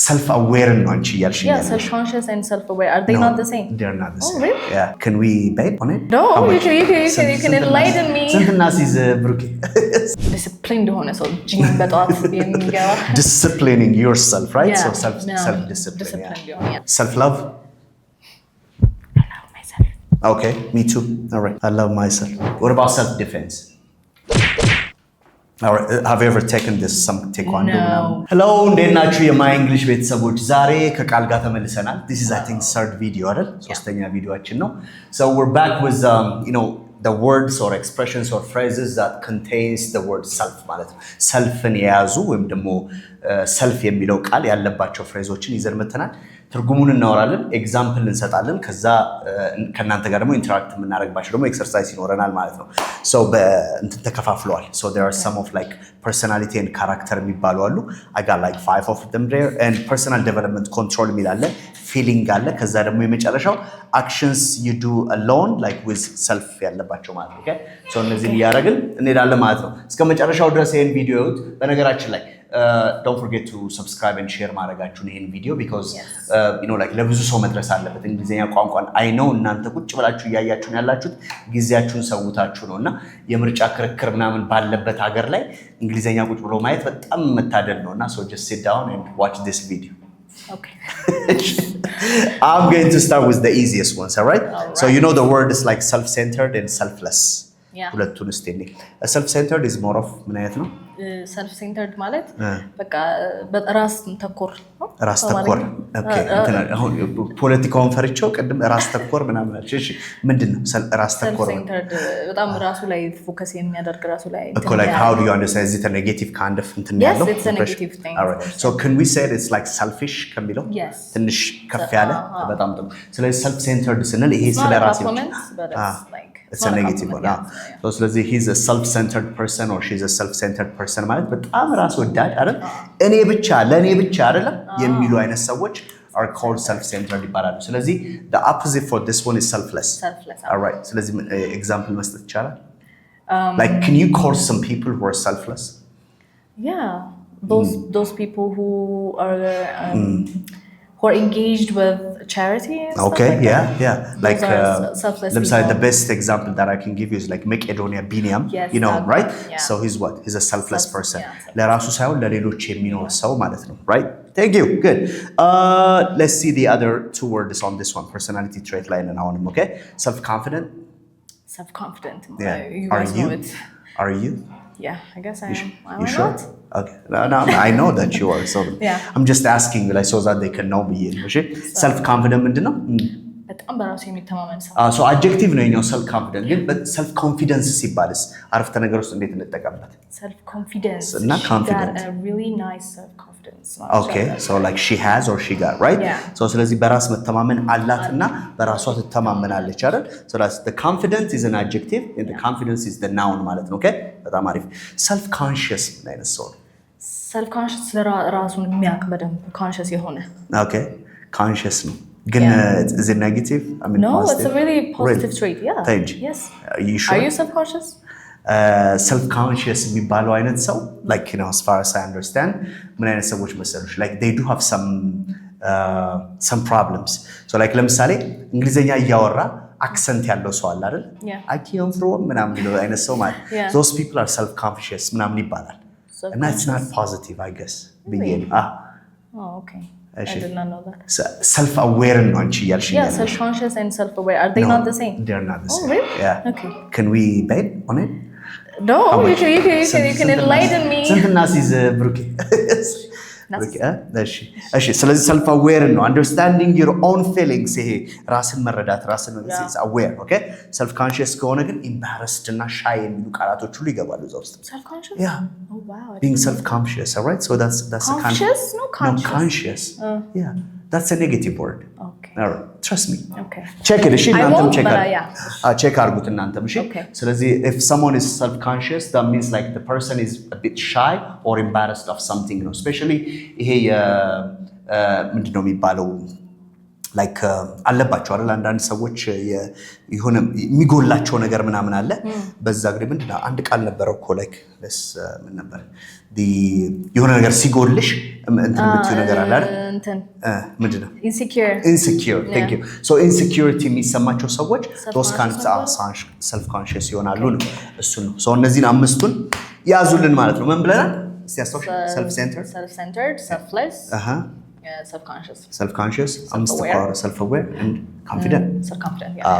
self-aware ነው አንቺ ያልሽኝ Yeah, self-conscious and self-aware, are they not the same? They're not the same. Oh, really? Yeah. Can we bet on it? No, you can enlighten me. ስንትና ሲዝ ብሩኬ Disciplined ሆነ ሰው ጂም በጠዋት የሚገባ disciplining yourself, right? Yeah, So self-discipline. disciplined, Yeah. yeah. Self-love. I love myself. Okay, me too. All right. I love myself. What about self-defense? All right. Have you ever taken this some taekwondo? No. Hello, እንዴት ናችሁ የማይ እንግሊሽ ቤተሰቦች? ዛሬ ከቃል ጋር ተመልሰናል. This is I think third video አይደል? ሶስተኛ ቪዲዮአችን ነው. So we're back with the words or expressions or phrases that contains the word self ማለት ነው. selfን የያዙ ወይም ደግሞ self የሚለው ቃል ያለባቸው ፍሬዞችን ይዘን መተናል. ትርጉሙን እናወራለን፣ ኤግዛምፕል እንሰጣለን። ከዛ ከናንተ ጋር ደግሞ ኢንተራክት የምናደርግባቸው ደግሞ ኤክሰርሳይዝ ይኖረናል ማለት ነው። ሶ በእንትን ተከፋፍለዋል። ሶ there are some of like personality and character የሚባሉ አሉ. I got like 5 of them there and personal development control የሚል አለ፣ feeling አለ። ከዛ ደግሞ የመጨረሻው actions you do alone like with self ያለባቸው ማለት ነው። ኦኬ ሶ እነዚህን እያደረግን እንሄዳለን ማለት ነው። እስከ መጨረሻው ድረስ ይሄን ቪዲዮ ይዩት። በነገራችን ላይ don't forget to subscribe and share ማድረጋችሁን ይሄን ቪዲዮ because like ለብዙ ሰው መድረስ አለበት። እንግሊዘኛ ቋንቋን I know እናንተ ቁጭ ብላችሁ እያያችሁን ያላችሁት ጊዜያችሁን ሰውታችሁ ነውና የምርጫ ክርክር ምናምን ባለበት ሀገር ላይ እንግሊዘኛ ቁጭ ብሎ ማየት በጣም መታደል ነውና so just sit down and watch this video. Okay. I'm going to start with the easiest ones, all right? So you know the word is like self-centered and selfless. Yeah. ሁለቱን እስቲ እንዴ self-centered is more of ምን አይነት ነው? self-centered ማለት በቃ ራስ ተኮር ነው። ራስ ተኮር ኦኬ አሁን ፖለቲካውን ፈርቼው ቅድም ራስ ተኮር ምናምን አልሽ። እሺ ምንድነው ራስ ተኮር? self-centered በጣም ራሱ ላይ ፎከስ የሚያደርግ ራሱ ላይ like how do you understand is it a negative kind of እንትን ያለው? Yes, it's a negative thing. All right. So can we say it's like selfish ከሚለው ትንሽ ከፍ ያለ በጣም ጥሩ። ስለዚህ self-centered ስንል ይሄ ስለ ራስ ነው። It's a negative one. So ስለዚህ he's a self-centered person or she's a self-centered person ማለት በጣም ራስ ወዳድ አይደል? እኔ ብቻ ለኔ ብቻ አይደለም የሚሉ አይነት ሰዎች are called self-centered ይባላሉ። ስለዚህ the opposite for this one is selfless. All right. ስለዚህ example መስጠት ይቻላል? Like can you call some people who are selfless? Yeah. Those people who are engaged with charity and okay, stuff like that. Yeah. Like selfless people. The best example that I can give you is like Macedonia Biniam, you know, right? Yeah. So he's what? He's a selfless person. ለራሱ ሳይሆን ለሌሎች የሚኖር ሰው ማለት ነው, right? Thank you. Good. Let's see the other two words on this one. Personality trait line and on, okay? Self-confident. Self-confident. Yeah. You guys know it. Are you? Yeah, I guess I am. You sure? Not? Okay. No, I know that you are. So yeah. I'm just asking like so that they can know me. Okay? Self-confident ምንድነው? በጣም በራሱ የሚተማመን ሰው። So adjective ነው የኛው self-confident ግን but self-confidence ሲባልስ አረፍተ ነገር ውስጥ እንዴት እንጠቀምበት? Self-confidence. እና confident. She got a really nice self-confidence. Okay, so like she has or she got, right? Yeah. So ስለዚህ በራስ መተማመን አላትና በራሷ ትተማመናለች አይደል? So that's the confidence is an adjective and the confidence is the noun ማለት ነው. Okay? በጣም አሪፍ። Self-conscious ምን አይነት ሰው ነው? Self-conscious ራሱን የሚያውቅ በደንብ conscious የሆነ። Okay, conscious ነው። ግን is it negative? I mean no, positive? it's a really positive trait. Yeah. Thank you. Yes. Are you sure? Are you self-conscious? Self-conscious የሚባለው አይነት ሰው like as far as I understand ምን አይነት ሰዎች መሰለሽ like they do have some problems. So like ለምሳሌ እንግሊዘኛ እያወራ አክሰንት ያለው ሰው አለ አይደል? I came from ምናምን የሚለው አይነት ሰው ማለት those people are self-conscious ምናምን ይባላል። And it's not positive, I guess. Really? Oh, okay. I did not know that. Self-aware ነው አንቺ ያልሽኝ። Yeah, self-conscious and self-aware, are they not the same? They're not the same. Oh, really? Yeah. Okay. Can we bet on it? No, you can enlighten me. ስንትና ሲዝ ብሩኬ እሺ ስለዚህ self aware ነው understanding your own feelings ይሄ ራስን መረዳት ራስን መግለጽ aware okay self conscious ከሆነ ግን embarrassed እና shy የሚሉ ቃላቶች ሁሉ ይገባሉ እዛ ውስጥ self conscious yeah oh wow being self conscious all right so that's conscious no conscious yeah that's a negative word okay all right trust me okay check it እሺ እናንተም check አድርጉት እናንተም እሺ ስለዚህ if someone is self conscious that means like the person is a bit shy or embarrassed of something no especially ይሄ ምንድነው የሚባለው ላይክ አለባቸው አይደል አንዳንድ ሰዎች የሆነ የሚጎላቸው ነገር ምናምን አለ በዛ ግሬ ምንድነው አንድ ቃል ነበረው እኮ ላይክ ምን ነበር የሆነ ነገር ሲጎልሽ እንትን የምትይው ነገር አለ አይደል ምንድነው insecure thank you so insecurity የሚሰማቸው ሰዎች those kind of self conscious ይሆናሉ ነው እሱ ነው so እነዚህን አምስቱን ያዙልን ማለት ነው ምን ብለናል እስቲ አስተውሽ self centered selfless self-conscious self-aware and confident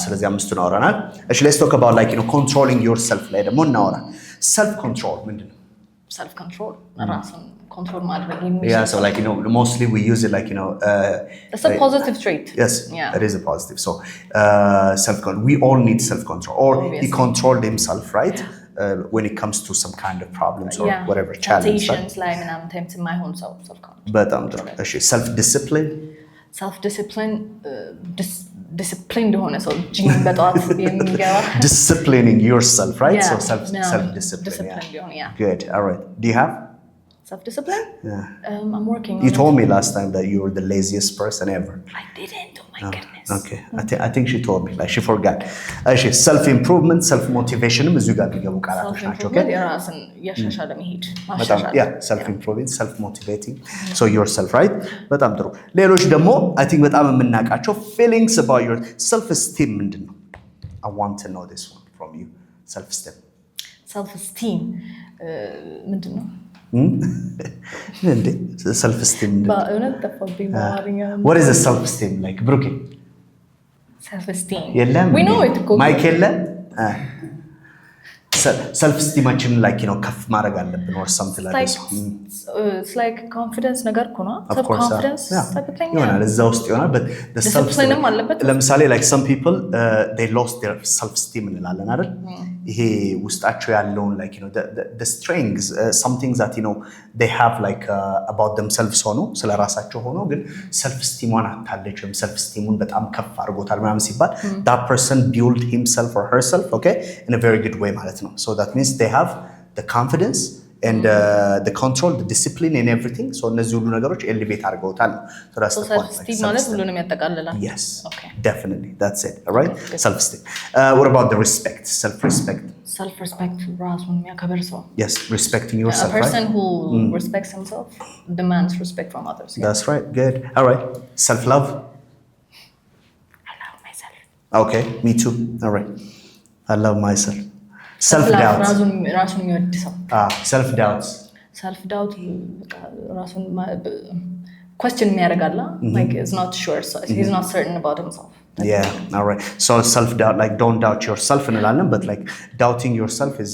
ስለዚህ አምስቱን አወራናል እሺ let's talk about like controlling yourself ላይ ደግሞ እናወራ self control ምንድነው self control ራስን control ማድረግ የሚችል yeah so like mostly we use it like it's a positive trait yes it is a positive so self control we all need self control or he controlled himself right when it comes to some kind of problems or whatever challenge like ምናምን ታይምስ የማይሆን ሰው self control በጣም ጥሩ እሺ self discipline discipline እንደሆነ ሰው ጂም በጠዋት የሚገባ disciplining yourself right so self discipline yeah good all right do you have self discipline I'm working you told me last time that you were the laziest person ever I didn't oh my goodness okay I think she told me like she forgot actually self improvement self motivation እዚሁ ጋር ቢገቡ ቃላቶች ናቸው okay የራስን ያሻሻለ መሄድ ማሻሻል yeah self improving self motivating so yourself right በጣም ጥሩ ሌሎች ደግሞ I think በጣም የምናውቃቸው feelings about your self esteem ምንድነው I want to know this one from you self esteem ምንድነው እንዴ self esteem በእውነት ተፈብኝ ማሪኛ what is a self esteem like ብሩኬ self esteem የለም we know it ማይክ የለም self esteem like ከፍ ማድረግ አለብን or something like this it's like confidence ነገር ኮና self confidence ተከተኛ ይሆናል እዛ ውስጥ ይሆናል but the self esteem ለምሳሌ like some people they lost their self esteem እንላለን አይደል ይሄ ውስጣቸው ያለውን like the strengths some things that they have like about themselves ሆኖ ስለራሳቸው ሆኖ ግን self esteem አታለች ወይም self esteem በጣም ከፍ አድርጎታል ምናምን ሲባል that person built himself or herself okay in a very good way ማለት ነው so that means they have the confidence and the control the discipline and everything so እነዚህ ሁሉ ነገሮች elevate አድርገውታል so that's the point esteem ማለት ሁሉንም ያጠቃልላል yes okay definitely that's it all right self esteem what about the respect self respect ራሱን የሚያከብር ሰው yes respecting yourself a person who respects himself demands respect from others that's right good all right self love I love myself okay me too all right I love myself self doubt ራሱን የሚወድ ሰው self doubt ራሱን question የሚያደርጋላ like is not sure so he's not certain about himself yeah all right so self doubt like don't doubt yourself እንላለን but like doubting yourself is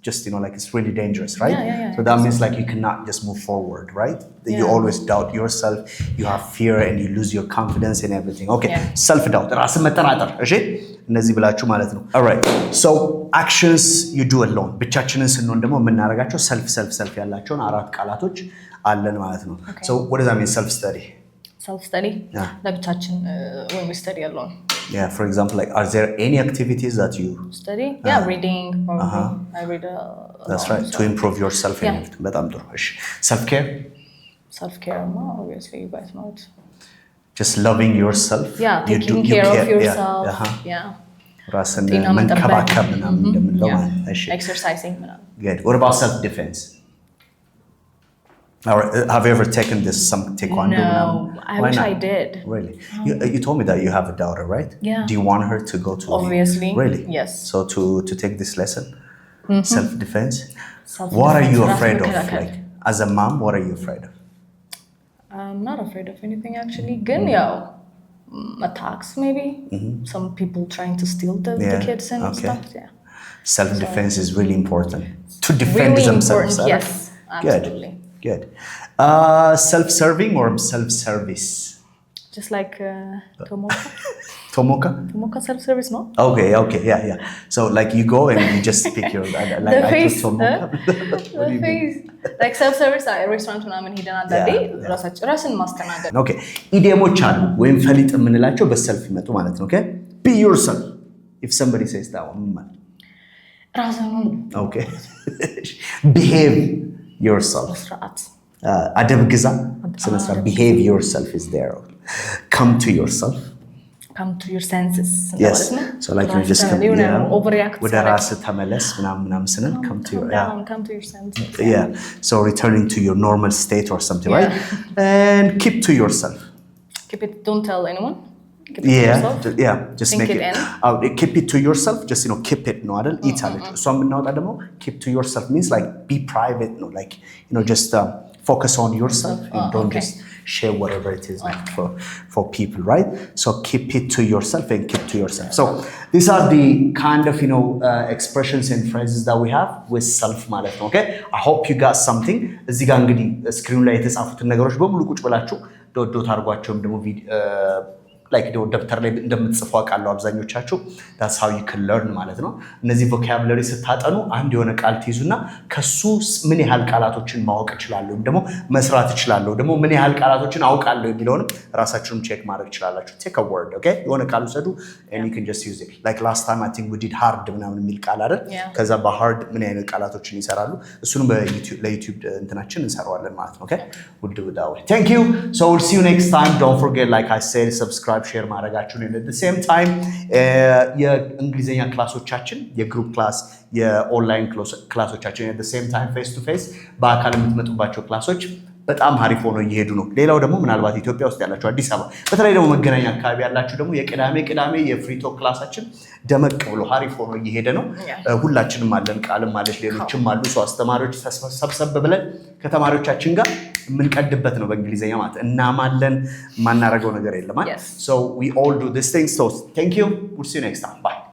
just like it's really dangerous right so that means like you cannot just move forward right you always doubt yourself you have fear and you lose your confidence in everything okay self doubt ራስን መጠራጠር እሺ እነዚህ ብላችሁ ማለት ነው all right so actions you do alone ብቻችንን ስንሆን ደግሞ የምናደርጋቸው self ያላቸውን አራት ቃላቶች አለን ማለት ነው so what does that mean self study ለብቻችን when we study alone yeah for example like are there any activities that you study reading probably I read that's right to improve yourself and everything በጣም ጥሩ እሺ self care obviously you guys know it just loving yourself taking care of yourself ራስን መንከባከብ ምናምን እንደምንለው እሺ exercising ምናምን good what about self defense or have you ever taken this some taekwondo no I wish I did really you told me that you have a daughter right do you want her to go to obviously really yes so to take this lesson self defense what are you afraid of like as a mom what are you afraid of I'm not afraid of anything actually good attacks maybe some people trying to steal the kids and stuff self defense is really important to defend really themselves important, yes absolutely good self-serving or self-service just like Tomoka self-service no okay yeah so like you go and you just speak your like the face, Tomoka the face like self-service restaurant ምናምን ሄደን አንዳንዴ ራስን ማስተናገድ okay ኢዲየሞች አሉ ወይም ፈሊጥ የምንላቸው በሰልፍ ይመጡ ማለት ነው okay be yourself if somebody says that one ራስን okay behave yourself ስርዓት adab giza so behave yourself is there come to yourself. Come to your senses. Yes. So like you just come, overreact. ወደ ራስህ ተመለስ ምናምን ስንል come to your senses. Yeah. So returning to your normal state or something, right? And keep to yourself. Keep it. Don't tell anyone. Keep it to yourself. Just think make it keep it to yourself. Just keep it. No, አይደል? eat አለች እሷም እናወጣ ደግሞ keep to yourself means like be private. No, like just focus on yourself and don't just share whatever it is for people, right? So keep it to yourself and keep to yourself. So these are the kind of expressions and phrases that we have with self ማለት ነው. Okay, I hope you got something. እዚህ ጋር እንግዲህ ስክሪኑ ላይ የተጻፉትን ነገሮች በሙሉ ቁጭ ብላችሁ ዶት አድርጓቸውም ደግሞ like ደብተር ላይ እንደምትጽፉ አውቃለሁ አብዛኞቻችሁ that's how you can learn ማለት ነው። እነዚህ vocabulary ስታጠኑ አንድ የሆነ ቃል ትይዙና ከሱ ምን ያህል ቃላቶችን ማወቅ እችላለሁ ደግሞ መስራት እችላለሁ ደግሞ ምን ያህል ቃላቶችን አውቃለሁ የሚለውንም ራሳችሁም ቼክ ማድረግ ትችላላችሁ። take a word, okay? የሆነ ቃል ውሰዱ and you can just use it. Like last time I think we did hard ምናምን የሚል ቃል አይደል? ከዛ በhard ምን አይነት ቃላቶችን ይሰራሉ እሱንም ለዩቲዩብ እንትናችን እንሰራዋለን ማለት ነው። okay? we'll do it that way. Thank you. So we'll see you next time. Don't forget, like I said, subscribe, share ማድረጋችሁን and at the same time የእንግሊዘኛ ክላሶቻችን የግሩፕ ክላስ የኦንላይን ክላሶቻችን at the same time face to face በአካል የምትመጡባቸው ክላሶች በጣም አሪፍ ሆኖ እየሄዱ ነው። ሌላው ደግሞ ምናልባት ኢትዮጵያ ውስጥ ያላችሁ አዲስ አበባ በተለይ ደግሞ መገናኛ አካባቢ ያላችሁ ደግሞ የቅዳሜ የፍሪቶ ክላሳችን ደመቅ ብሎ አሪፍ ሆኖ እየሄደ ነው። ሁላችንም አለን ቃልም አለች ሌሎችም አሉ። ሰው አስተማሪዎች ሰብሰብ ብለን ከተማሪዎቻችን ጋር የምንቀድበት ነው በእንግሊዘኛ ማለት እናማለን ማናረገው ነገር የለም። So we all do these things. So thank you. We'll see you next time. Bye.